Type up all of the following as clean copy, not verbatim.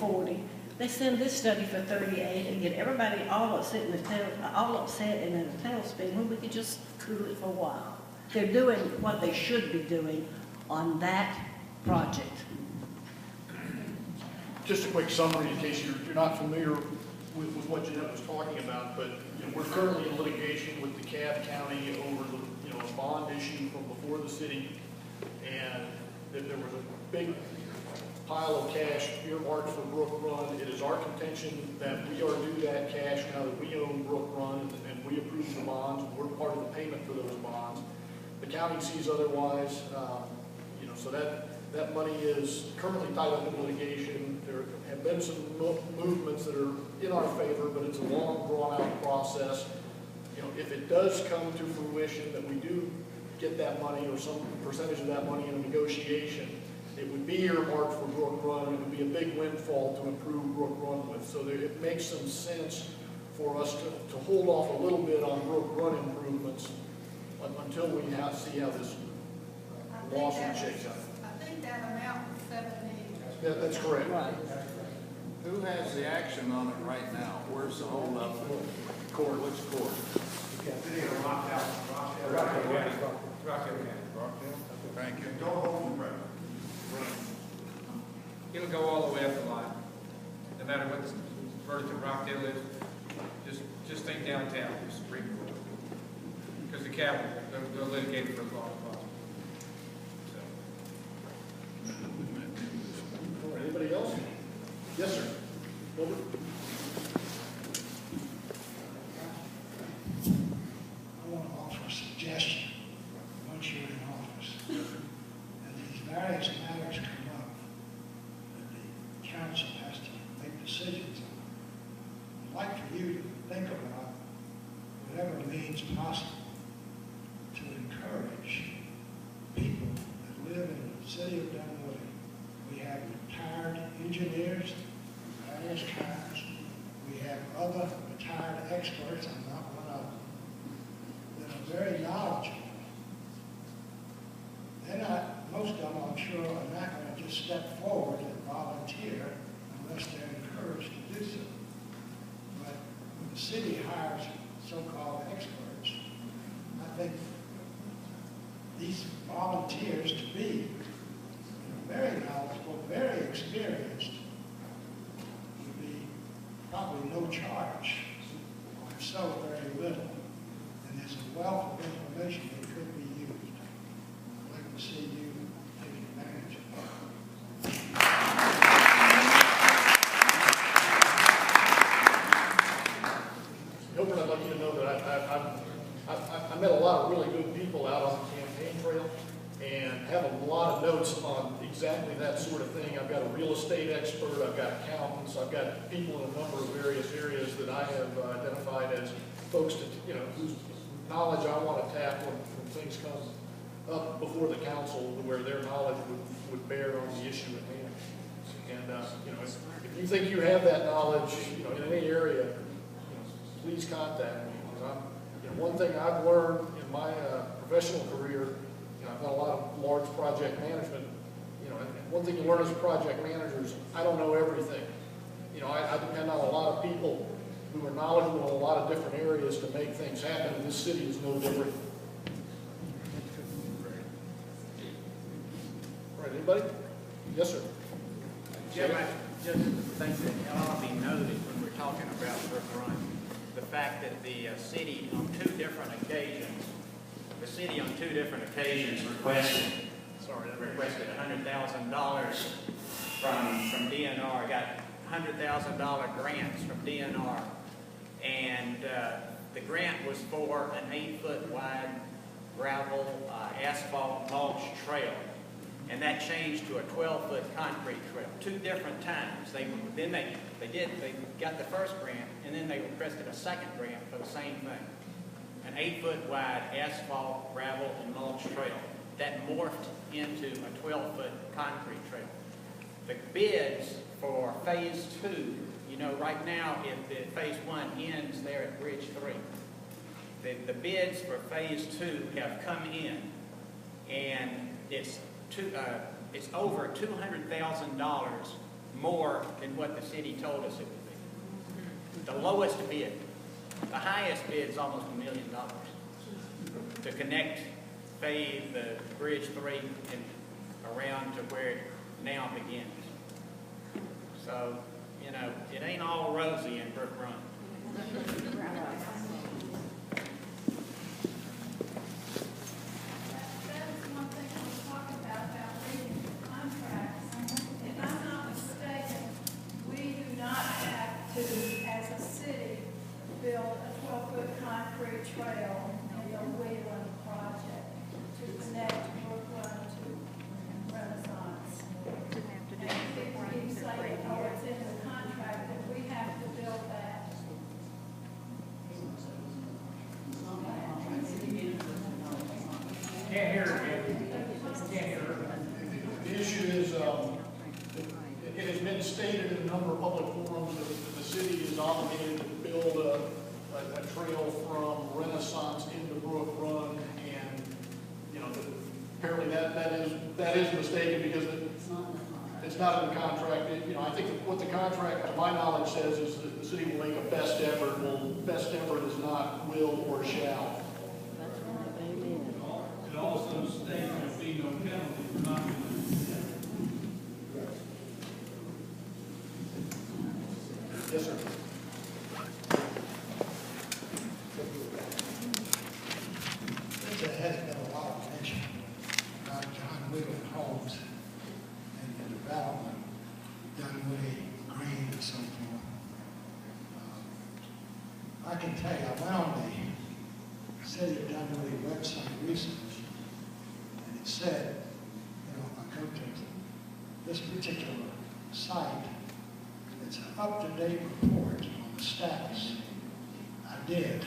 40. They send this study for 38 and get everybody all upset in a tailspin when we could just cool it for a while. They're doing what they should be doing on that project. Just a quick summary in case you're not familiar with what Jeanette was talking about, but we're currently in litigation with DeKalb County over the a bond issue from before the city, and there was a big pile of cash earmarked for Brook Run. It is our contention that we are due that cash now that we own Brook Run and we approve the bonds. We're part of the payment for those bonds. The county sees otherwise. So that money is currently tied up in litigation. There have been some movements that are in our favor, but it's a long, drawn-out process. If it does come to fruition that we do get that money or some percentage of that money in a negotiation, it would be earmarked for Brook Run. It would be a big windfall to improve Brook Run with. So it makes some sense for us to hold off a little bit on Brook Run improvements until we see how this lawsuit shakes out. I think that amount was 70. Yeah, that's correct. Right. Who has the action on it right now? Where's the hold up? Court. Which court? Thank you. It'll go all the way up the line. No matter what the verdict in Rockdale is, just think downtown, the Supreme Court. Because the capital, they'll litigate for as long as possible. So. Anybody else? Yes, sir. Over. I want to offer a suggestion once you're in office. As these various matters come up that the council has to make decisions on, I'd like for you to think about whatever means possible to encourage people that live in the city of Dunwoody. We have retired engineers of various kinds. We have other retired experts, I'm not one of them, that are very knowledgeable. They're not, most of them I'm sure are not going to just step forward and volunteer unless they're encouraged to do so. But when the city hires so-called experts, I think these volunteers to be very knowledgeable, very experienced, would be probably no charge, or so very little. And there's a wealth of information that could be used. I'd like to see you take advantage of that. Hilbert, I'd like you to know that I met a lot of really good people out on the campaign trail and have a lot of notes on exactly that sort of thing. I've got a real estate expert, I've got accountants, I've got people in a number of various areas that I have identified as folks to, whose knowledge I want to tap when things come up before the council where their knowledge would bear on the issue at hand. And, if you think you have that knowledge, in any area, please contact me. Because one thing I've learned in my professional career, I've done a lot of large project management, and one thing you learn as a project manager is I don't know everything. I depend on a lot of people who are knowledgeable in a lot of different areas to make things happen, and this city is no different. All right, anybody? Yes, sir. Jim, just think that it ought to be noted when we're talking about Brook Run, the fact that the city on two different occasions requested $100,000 from DNR, got $100,000 grants from DNR, and the grant was for an 8-foot wide gravel asphalt mulch trail, and that changed to a 12-foot concrete trail. 2 different times. They got the first grant, and then they requested a second grant for the same thing. An 8-foot wide asphalt, gravel, and mulch trail that morphed into a 12-foot concrete trail. The bids for phase 2, right now, if the phase 1 ends there at Bridge 3, the bids for phase 2 have come in, and it's over $200,000 more than what the city told us it would be. The lowest bid. The highest bid is almost $1 million to connect, pave the Bridge 3 and around to where it now begins. So, you know, it ain't all rosy in Brook Run. That is one thing we talk about reading the contracts. If I'm not mistaken, we do not have to, as a city, build a 12-foot concrete trail in the Wheeling project to connect Brookline to Renaissance. And people keep saying, oh, it's in the contract, that we have to build that. Can't hear it, can't hear it. The issue is, it has been stated in a number of public forums that the city is obligated to build a trail from Renaissance into Brook Run, and, you know, apparently that is mistaken because it's not in the contract. You know, I think what the contract, to my knowledge, says is that the city will make a best effort. Well, best effort is not will or shall. It also states there'll be no penalty for not doing Yes, sir. There has been a lot of mention about John Wheeling Homes and the development, Dunwoody, Green, and so forth. I can tell you, I went on the City of Dunwoody website recently, and it said, you know, if I go to this particular site, it's an up-to-date report on the status. I did.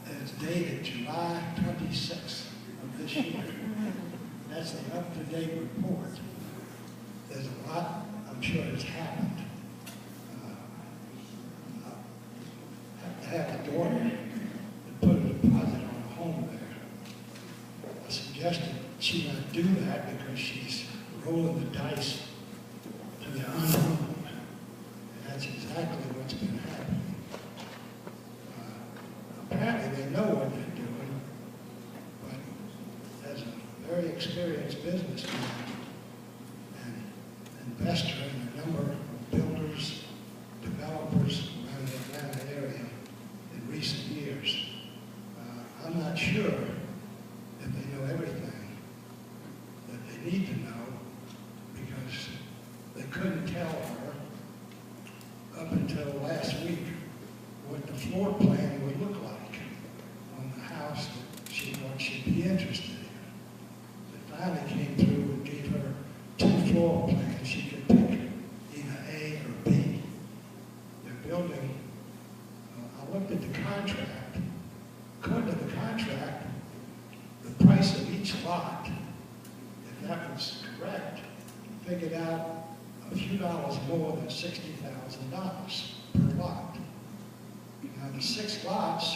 And it's dated July 26th of this year. That's the up-to-date report. There's a lot, I'm sure, has happened. I have a daughter that put a deposit on a home there. I suggested she not do that because she's rolling the dice to the unknown. And that's exactly what's been happening. Apparently they know what they're doing, but as a very experienced businessman and investor in a number of builders, developers around the Atlanta area in recent years, I'm not sure if they know everything that they need to know, because they couldn't tell her up until last week what the floor plan would look like on the house that she thought she'd be interested in. They finally came through and gave her 2 floor plans. She could pick either A or B. They're building, I looked at the contract. According to the contract, the price of each lot, if that was correct, figured out a few dollars more than $60,000 per lot. Now, the 6 lots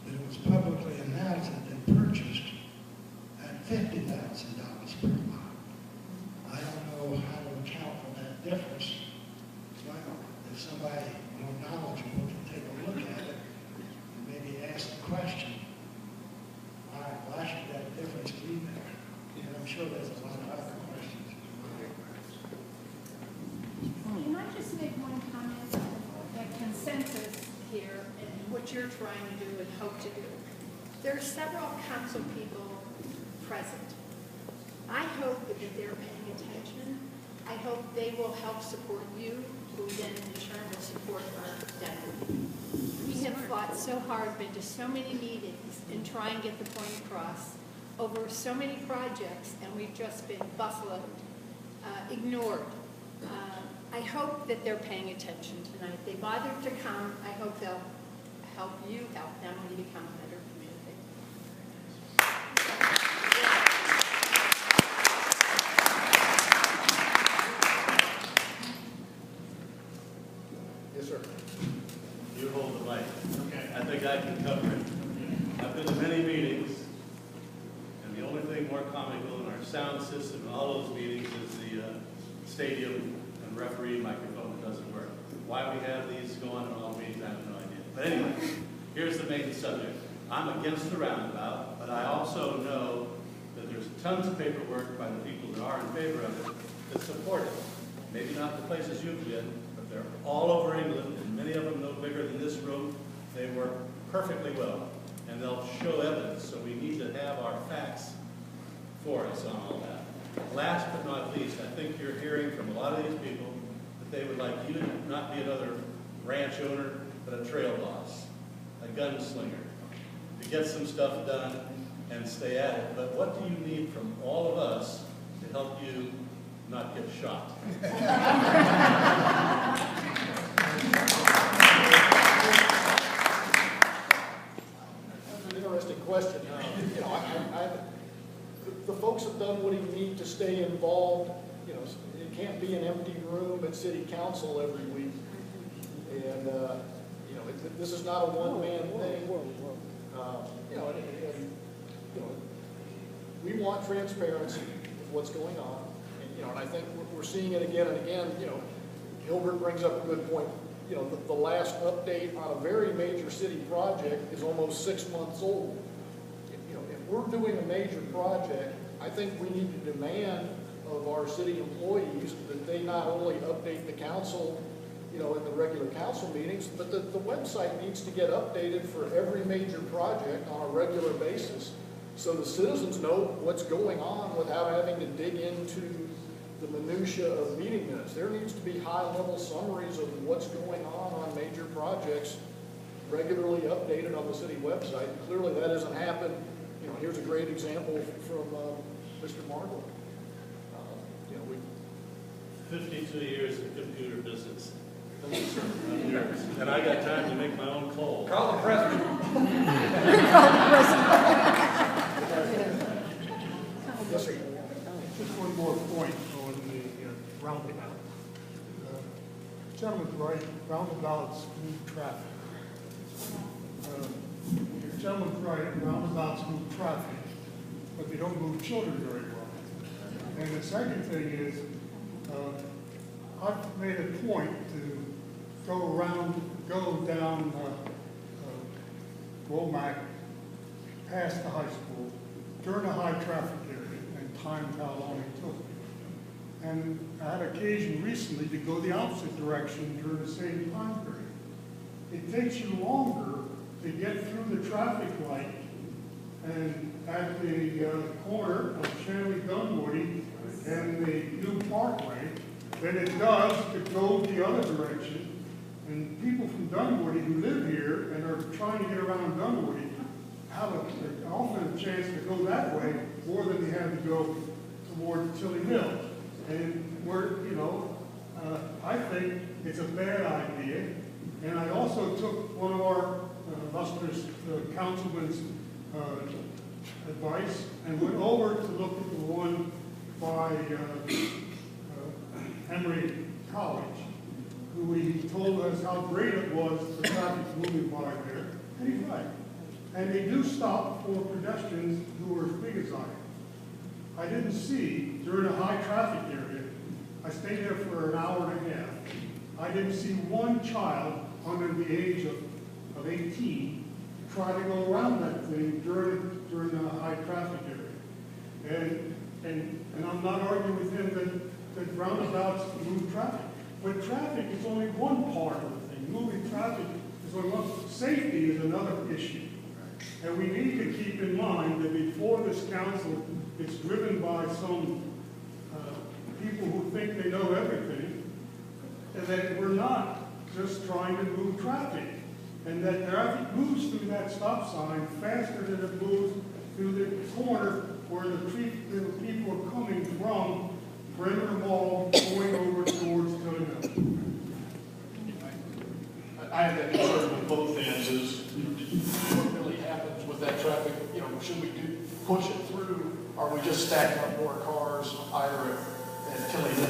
that it was publicly announced that they purchased at $50,000 per lot. I don't know how to account for that difference. But if somebody more knowledgeable can take a look at it and maybe ask the question, why should that difference be there? And I'm sure there's a lot of other questions. Can I just make one comment on the consensus here and what you're trying to do and hope to do? There are several council people present. I hope that they're paying attention. I hope they will help support you, who then in turn will support our deputy. We have fought so hard, been to so many meetings, and try and get the point across over so many projects, and we've just been buffaloed, ignored. I hope that they're paying attention tonight. They bothered to come. I hope they'll help you help them when you become a better community. Yes, sir. You hold the mic. Okay. I think I can cover it. I've been to many meetings, and the only thing more comical in our sound system in all those meetings is the stadium and referee microphone that doesn't work. Why we have these going in all meetings, I have no idea. But anyway, here's the main subject. I'm against the roundabout, but I also know that there's tons of paperwork by the people that are in favor of it that support it. Maybe not the places you've been, but they're all over England, and many of them no bigger than this room. They work perfectly well, and they'll show evidence, so we need to have our facts for us on all that. Last but not least, I think you're hearing from a lot of these people that they would like you to not be another ranch owner, but a trail boss, a gunslinger, to get some stuff done and stay at it. But what do you need from all of us to help you not get shot? That's an interesting question. You know, the folks at Dunwoody need to stay involved. You know, it can't be an empty room at city council every week. And, you know, this is not a one-man thing. You know, you know, we want transparency with what's going on. And, you know, and I think we're seeing it again and again. You know, Gilbert brings up a good point. You know, the last update on a very major city project is almost 6 months old. You know, if we're doing a major project, I think we need to demand of our city employees that they not only update the council, you know, in the regular council meetings, but the website needs to get updated for every major project on a regular basis, so the citizens know what's going on without having to dig into the minutia of meeting minutes. There needs to be high-level summaries of what's going on major projects, regularly updated on the city website. Clearly, that hasn't happened. You know, here's a great example from Mr. Margot. You know, 52 years in computer business. And I got time to make my own call. Call the president. yes, sir. Just one more point on the roundabout. Gentleman's right, roundabouts move traffic. Gentleman's right, roundabouts move traffic, but they don't move children very well. And the second thing is, I've made a point to go down Womack past the high school during a high traffic area and timed how long it took. And I had occasion recently to go the opposite direction during the same time period. It takes you longer to get through the traffic light and at the corner of Shanley Dunwoody and the new parkway than it does to go the other direction. And people from Dunwoody who live here and are trying to get around Dunwoody have often a chance to go that way more than they have to go toward Tilly Hill. And we're, you know, I think it's a bad idea. And I also took one of our illustrious councilman's advice and went over to look at the one by Emory College, who he told us how great it was, the traffic moving by there. And he's right. And they do stop for pedestrians who are as big as I am. I didn't see, during a high traffic area, I stayed there for an hour and a half, I didn't see one child under the age of 18 try to go around that thing during a high traffic area. And I'm not arguing with him that roundabouts move traffic, but traffic is only one part of the thing. Moving traffic is only one. Safety is another issue. And we need to keep in mind that before this council is driven by some people who think they know everything, and that we're not just trying to move traffic, and that traffic moves through that stop sign faster than it moves through the corner where the people are coming from Perimeter Mall going over towards Tilly Hill. I have that concern with both ends is what really happens with that traffic. You know, should we push it through? Or are we just stacking up more cars either at Tilly Hill